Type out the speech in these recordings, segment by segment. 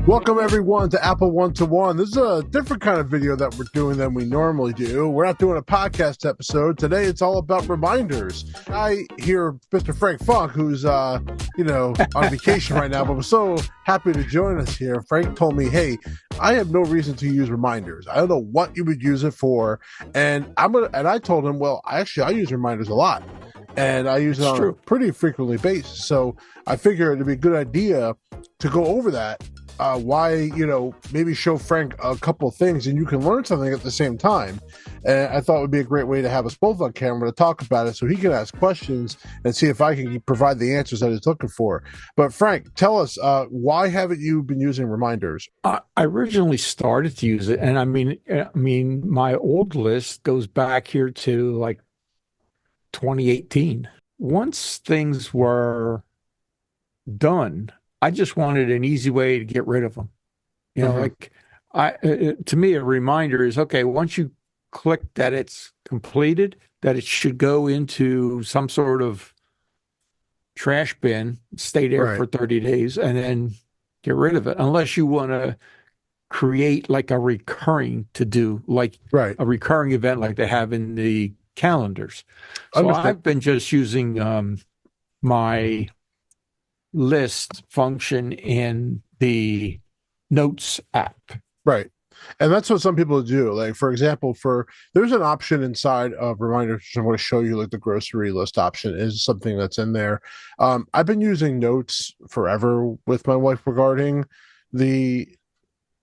Welcome, everyone, to Apple One-to-One. This is a different kind of video that we're doing than we normally do. We're not doing a podcast episode. Today, it's all about reminders. I hear Mr. Frank Funk, who's, on vacation right now, but was so happy to join us here. Frank told me, hey, I have no reason to use reminders. I don't know what you would use it for. And I told him, well, I use reminders a lot. And I use it on a pretty frequently basis. So I figured it'd be a good idea to go over that. Maybe show Frank a couple of things and you can learn something at the same time. And I thought it would be a great way to have us both on camera to talk about it so he can ask questions and see if I can provide the answers that he's looking for. But Frank, tell us, why haven't you been using reminders? I originally started to use it. And I mean, my old list goes back here to like 2018. Once things were done, I just wanted an easy way to get rid of them. To me, a reminder is, okay, once you click that it's completed, that it should go into some sort of trash bin, stay there for 30 days, and then get rid of it. Unless you want to create like a recurring to-do, like a recurring event like they have in the calendars. So I've been just using my list function in the Notes app. Right. And that's what some people do. Like, for example, there's an option inside of reminders. I want to show you, like the grocery list option is something that's in there. I've been using Notes forever with my wife regarding the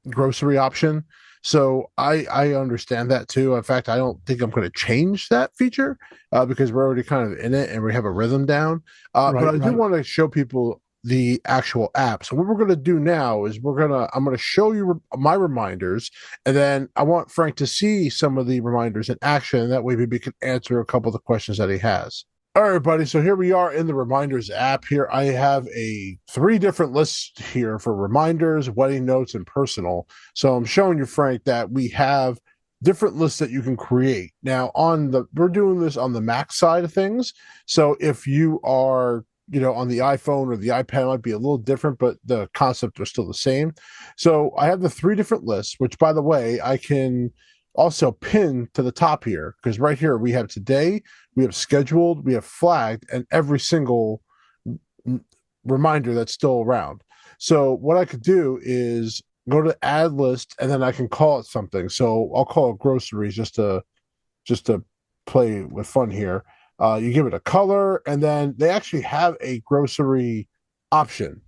grocery option. So I understand that too. In fact, I don't think I'm going to change that feature because we're already kind of in it and we have a rhythm down. But I do want to show people the actual app. So what we're going to do now is I'm going to show you my reminders, and then I want Frank to see some of the reminders in action. That way maybe we can answer a couple of the questions that he has. All right, everybody. So here we are in the Reminders app. Here I have 3 different lists here for reminders, wedding notes, and personal. So I'm showing you, Frank, that we have different lists that you can create. Now, we're doing this on the Mac side of things. So if you are, on the iPhone or the iPad, it might be a little different, but the concept are still the same. So I have the 3 different lists, which, by the way, I can also pin to the top here, because right here we have today, we have scheduled, we have flagged, and every single reminder that's still around. So what I could do is go to add list, and then I can call it something. So I'll call it groceries just to play with fun here. You give it a color, and then they actually have a grocery option.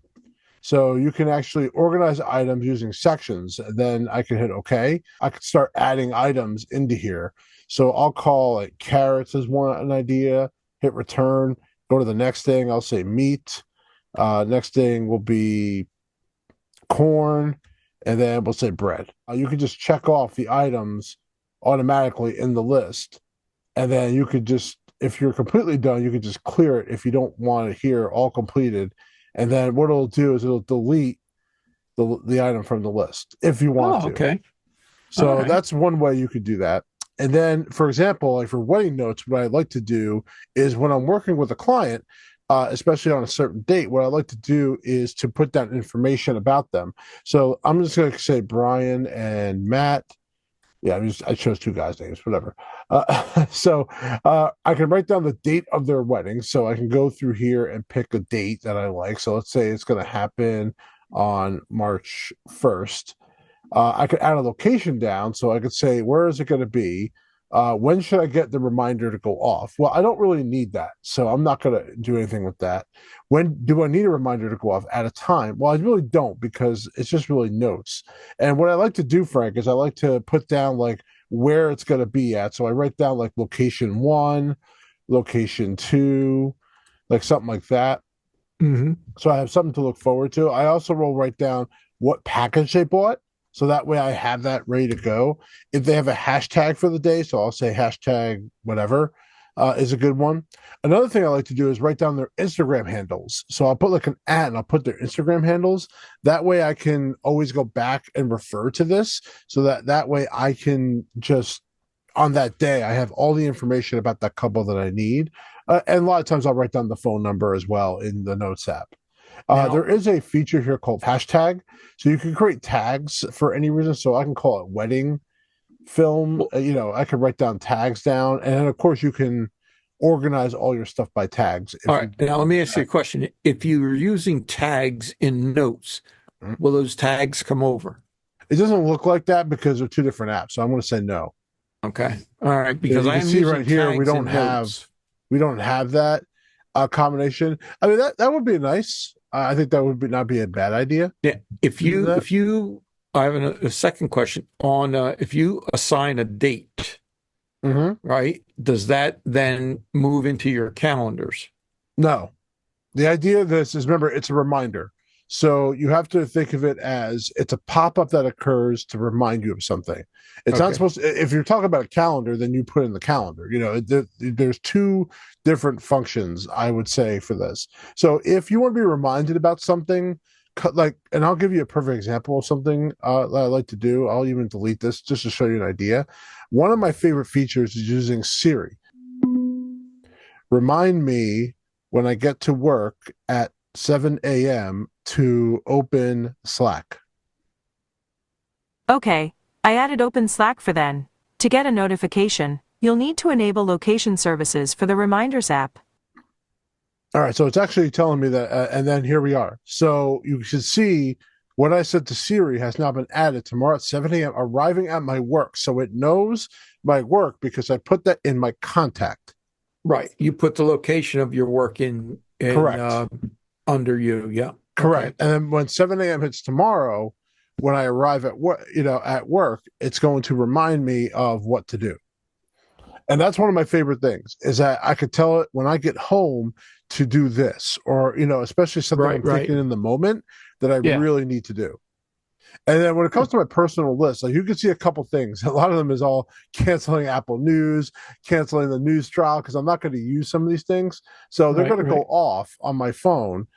So you can actually organize items using sections. And then I can hit OK. I could start adding items into here. So I'll call it carrots as an idea, hit return, go to the next thing. I'll say meat. Next thing will be corn, and then we'll say bread. You can just check off the items automatically in the list. And then you could just, if you're completely done, you can just clear it if you don't want to hear all completed. And then what it'll do is it'll delete the item from the list if you want to. Okay. So that's one way you could do that. And then, for example, like for wedding notes, what I like to do is when I'm working with a client, especially on a certain date, what I like to do is to put down information about them. So I'm just going to say Brian and Matt. Yeah, I chose 2 guys' names, whatever. So I can write down the date of their wedding. So I can go through here and pick a date that I like. So let's say it's going to happen on March 1st. I could add a location down. So I could say, where is it going to be? When should I get the reminder to go off? Well, I don't really need that, so I'm not going to do anything with that. When do I need a reminder to go off? At a time? Well, I really don't, because it's just really notes. And what I like to do, Frank, is I like to put down like where it's going to be at. So I write down like location 1, location 2, like something like that. Mm-hmm. So I have something to look forward to. I also will write down what package they bought. So that way I have that ready to go. If they have a hashtag for the day, so I'll say hashtag whatever is a good one. Another thing I like to do is write down their Instagram handles. So I'll put like an @ and I'll put their Instagram handles. That way I can always go back and refer to this, so that way I can just, on that day, I have all the information about that couple that I need. And a lot of times I'll write down the phone number as well in the Notes app. Now, There is a feature here called hashtag. So you can create tags for any reason. So I can call it wedding film. well, I could write down tags down. And then, of course, you can organize all your stuff by tags all if right. you Now, let want me ask you a that. question. If you're using tags in notes, will those tags come over? It doesn't look like that because they're two different apps. So I'm going to say no. Okay. All right. Yeah, Because you I can am see using right here tags in notes. we don't have that combination. I mean that would be nice. I think that would not be a bad idea Yeah. to do that. I have a second question on if you assign a date, Hmm. right? Does that then move into your calendars? No, the idea of this is, remember, it's a reminder. So you have to think of it as it's a pop up that occurs to remind you of something. It's not Okay. supposed to, if you're talking about a calendar, then you put in the calendar. There's two different functions, I would say, for this. So if you want to be reminded about something, and I'll give you a perfect example of something that I like to do. I'll even delete this just to show you an idea. One of my favorite features is using Siri. Remind me when I get to work at 7 a.m. to open Slack. Okay, I added Open Slack for then. To get a notification, you'll need to enable location services for the Reminders app. All right, so it's actually telling me that, and then here we are. So you should see what I said to Siri has now been added tomorrow at 7 a.m., arriving at my work. So it knows my work because I put that in my contact. Right. You put the location of your work in Correct. under you. Yeah. Okay. Correct. And then when 7 a.m. hits tomorrow, when I arrive at work, at work, it's going to remind me of what to do. And that's one of my favorite things is that I could tell it when I get home to do this, or, especially something Right. I'm Right. thinking in the moment that I Yeah. really need to do. And then when it comes to my personal list, like you can see a couple things. A lot of them is all canceling Apple News, canceling the news trial, because I'm not going to use some of these things. So they're Right. going to go Right. off on my phone,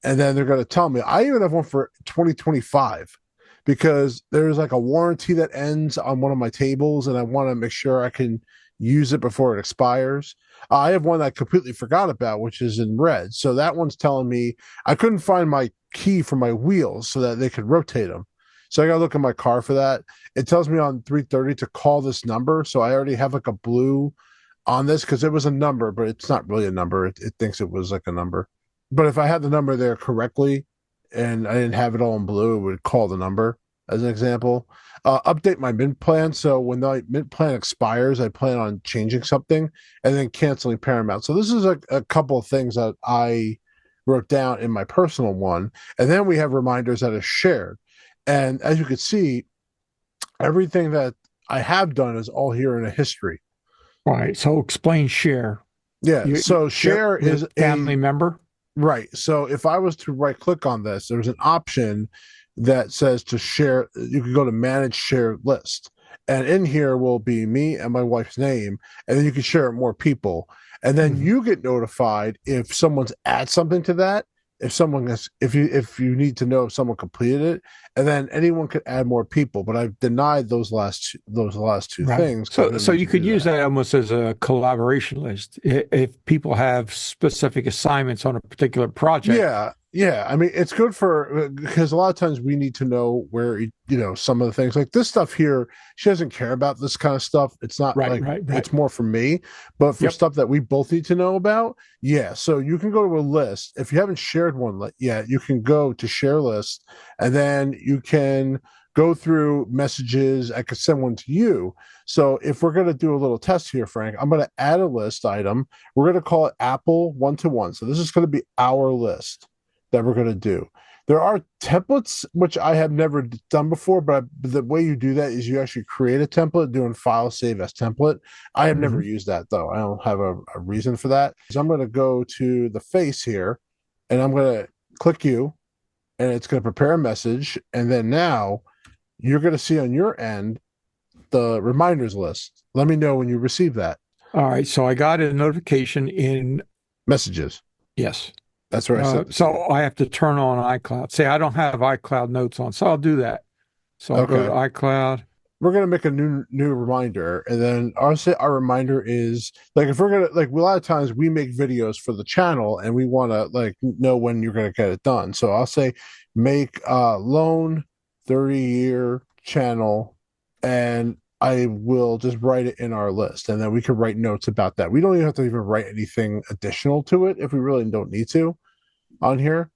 and then they're going to tell me. I even have one for 2025 because there's like a warranty that ends on one of my tables, and I want to make sure I can use it before it expires. I have one that I completely forgot about, which is in red. So that one's telling me I couldn't find my key for my wheels so that they could rotate them. So I got to look at my car for that. It tells me on 3:30 to call this number. So I already have like a blue on this because it was a number, but it's not really a number. It thinks it was like a number. But if I had the number there correctly and I didn't have it all in blue, it would call the number as an example. Update my mint plan. So when the mint plan expires, I plan on changing something and then canceling Paramount. So this is a couple of things that I wrote down in my personal one. And then we have reminders that are shared. And as you can see, everything that I have done is all here in a history. All right. So explain share. Yeah. You So share share with is family member. right. So if I was to right click on this, there's an option that says to share. You can go to manage shared list. And in here will be me and my wife's name. And then you can share it with more people. And then Mhm. you get notified if someone's add something to that. If you need to know if someone completed it, and then anyone could add more people. But I've denied those last two Right. things because I So don't so need you to could do use that. that almost as a collaboration list. If people have specific assignments on a particular project. Yeah, yeah. I mean, it's good for because a lot of times we need to know where some of the things like this stuff here. She doesn't care about this kind of stuff. It's not Right. like Right. Right. it's more for me, but for Yep. stuff that we both need to know about, yeah. So you can go to a list if you haven't shared one yet. You can go to share list, and then you can go through messages. I could send one to you. So if we're going to do a little test here, Frank, I'm going to add a list item. We're going to call it Apple 1-to-1. So this is going to be our list that we're going to do. There are templates, which I have never done before, but the way you do that is you actually create a template, doing file save as template. I have never Mhm. used that, though. I don't have a reason for that. So I'm going to go to the face here, and I'm going to click you, and it's going to prepare a message. And then now you're going to see on your end the reminders list. Let me know when you receive that. All right. So I got a notification in. Messages. Yes. That's where I sent it to you. So I have to turn on iCloud. Say I don't have iCloud notes on, so I'll do that. So I'll go to Okay. iCloud. we're gonna make a new reminder, and then our reminder is like if we're gonna like a lot of times we make videos for the channel and we want to like know when you're gonna get it done. So I'll say make loan 30-year channel, and I will just write it in our list, and then we can write notes about that. We don't even have to even write anything additional to it if we really don't need to on here.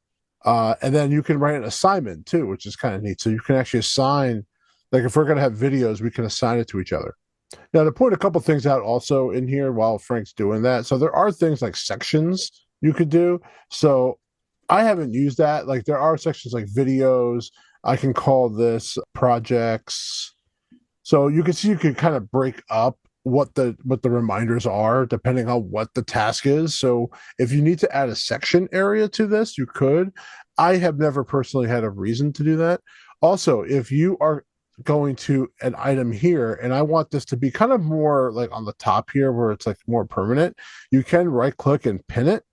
And then you can write an assignment too, which is kind of neat. So you can actually assign, like if we're going to have videos, we can assign it to each other. Now, to point a couple things out also in here while Frank's doing that. So there are things like sections you could do. So I haven't used that. Like there are sections like videos. I can call this projects. So you can see you can kind of break up what the reminders are depending on what the task is. So if you need to add a section area to this, you could. I have never personally had a reason to do that. Also, if you are going to an item here and I want this to be kind of more like on the top here where it's like more permanent, you can right click and pin it.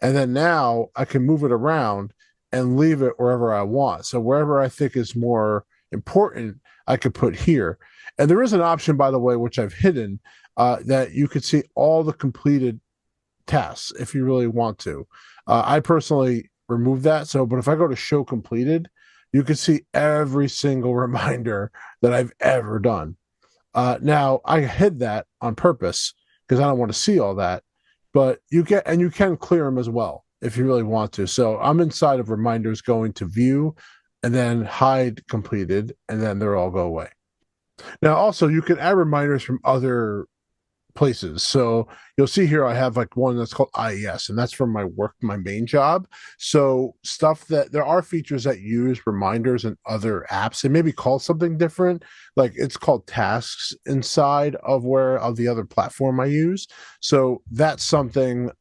And then now I can move it around and leave it wherever I want. So wherever I think is more important, I could put here. And there is an option, by the way, which I've hidden, that you could see all the completed tasks if you really want to. I personally remove that. So, but if I go to show completed, you can see every single reminder that I've ever done. Now, I hid that on purpose because I don't want to see all that. But you can clear them as well if you really want to. So I'm inside of reminders going to view and then hide completed, and then they'll all go away. Now, also, you can add reminders from other places. So you'll see here I have like one that's called IES, and that's from my work, my main job. So stuff that there are features that use reminders in other apps. It may be called something different, like it's called tasks inside of the other platform I use. So that's something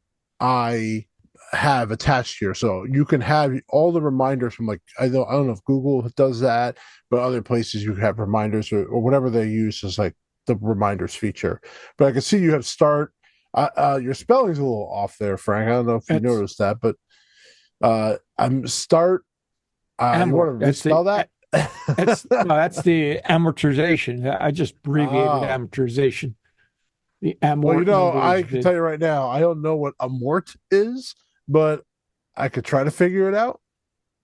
I have attached here. So you can have all the reminders from like I don't know if Google does that, but other places you have reminders or whatever they use is like the reminders feature. But I can see you have start. Your spelling's a little off there, Frank. I don't know if you noticed that, but I'm start. You want to respell that? That's the amortization. I just abbreviated amortization. The amort. Well, I can tell you right now, I don't know what amort is, but I could try to figure it out.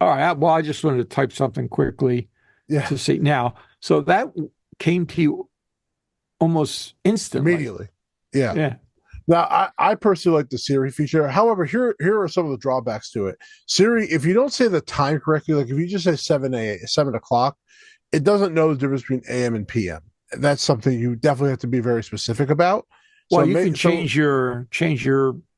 All right. Well, I just wanted to type something quickly to see now. So that came to you almost instantly. Immediately. Yeah. Now, I personally like the Siri feature. However, here are some of the drawbacks to it. Siri, if you don't say the time correctly, like if you just say 7 o'clock, it doesn't know the difference between AM and PM. That's something you definitely have to be very specific about. Well, you can change your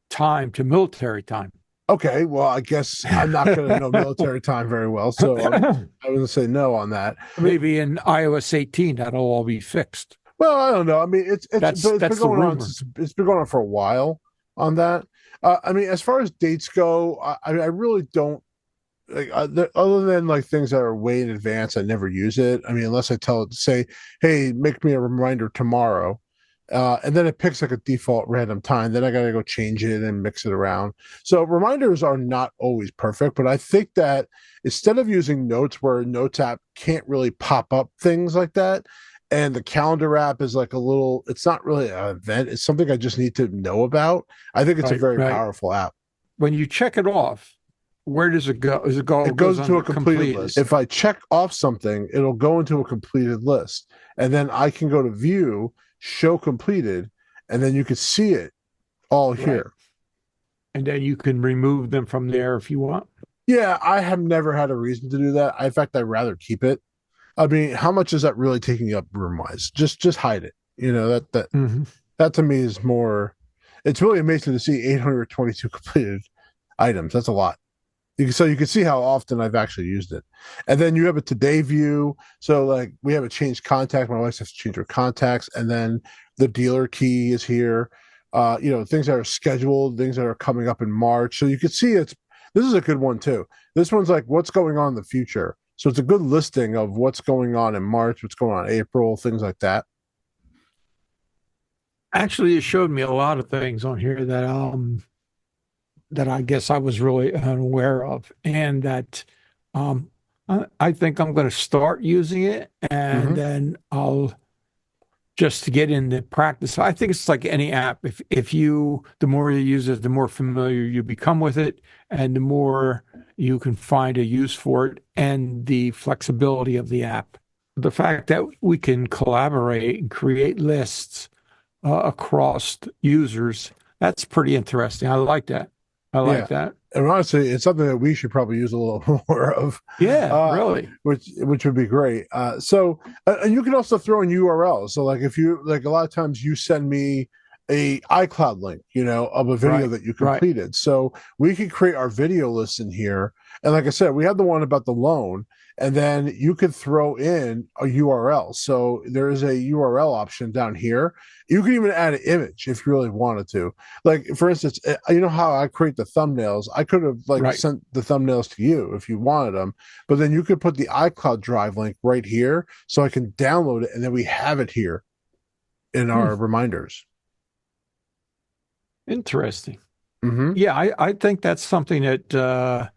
time to military time. Okay, well, I guess I'm not going to know military time very well, so I would say no on that. Maybe in iOS 18, that'll all be fixed. Well, I don't know. I mean, it's been going on. It's been going on for a while on that. I mean, as far as dates go, I really don't like other than like things that are way in advance. I never use it. I mean, unless I tell it to say, "Hey, make me a reminder tomorrow." And then it picks like a default random time. Then I got to go change it and mix it around. So reminders are not always perfect, but I think that instead of using notes where a notes app can't really pop up things like that, and the calendar app is like it's not really an event. It's something I just need to know about. I think it's a very powerful app. When you check it off, where does it go? It goes into a completed list. If I check off something, it'll go into a completed list. And then I can go to view, show completed, and then you can see it all here. And then you can remove them from there if you want. Yeah, I have never had a reason to do that. In fact, I'd rather keep it. I mean, how much is that really taking up room-wise? Just hide it. You know, that to me is more. It's really amazing to see 822 completed items. That's a lot. So you can see how often I've actually used it. And then you have a today view. So like we have a changed contact. My wife has to change her contacts. And then the dealer key is here. Things that are scheduled, things that are coming up in March. So you can see this is a good one too. This one's like what's going on in the future. So it's a good listing of what's going on in March, what's going on in April, things like that. Actually, it showed me a lot of things on here that I guess I was really unaware of, and that I think I'm going to start using it, and then I'll just to get into practice. I think it's like any app. If you, the more you use it, the more familiar you become with it, and the more you can find a use for it, and the flexibility of the app. The fact that we can collaborate and create lists across users, that's pretty interesting. I like that. I like that. And honestly, it's something that we should probably use a little more of. Yeah, really. Which would be great. And you can also throw in URLs. So like if you like a lot of times you send me a iCloud link, of a video that you completed. Right. So we could create our video list in here. And like I said, we had the one about the loan, and then you could throw in a URL. So there is a URL option down here. You can even add an image if you really wanted to. Like, for instance, you know how I create the thumbnails? I could have sent the thumbnails to you if you wanted them, but then you could put the iCloud Drive link right here so I can download it, and then we have it here in our reminders. Interesting. Mm-hmm. Yeah, I think that's something that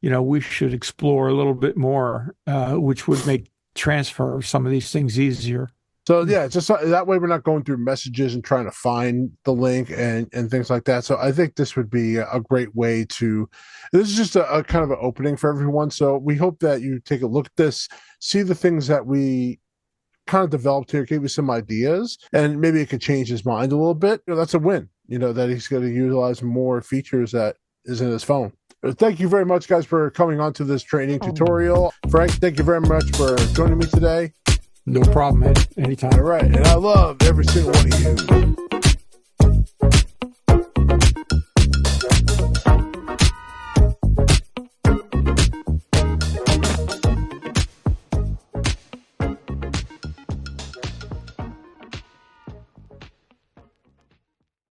we should explore a little bit more, which would make transfer of some of these things easier. So yeah, just that way we're not going through messages and trying to find the link and things like that. So I think this would be a great way to. This is just a kind of an opening for everyone. So we hope that you take a look at this, see the things that we kind of developed here, give you some ideas, and maybe it could change his mind a little bit. That's a win. That he's going to utilize more features that is in his phone. Thank you very much, guys, for coming on to this training tutorial. Frank, thank you very much for joining me today. No problem, man. Anytime. All right. And I love every single one of you.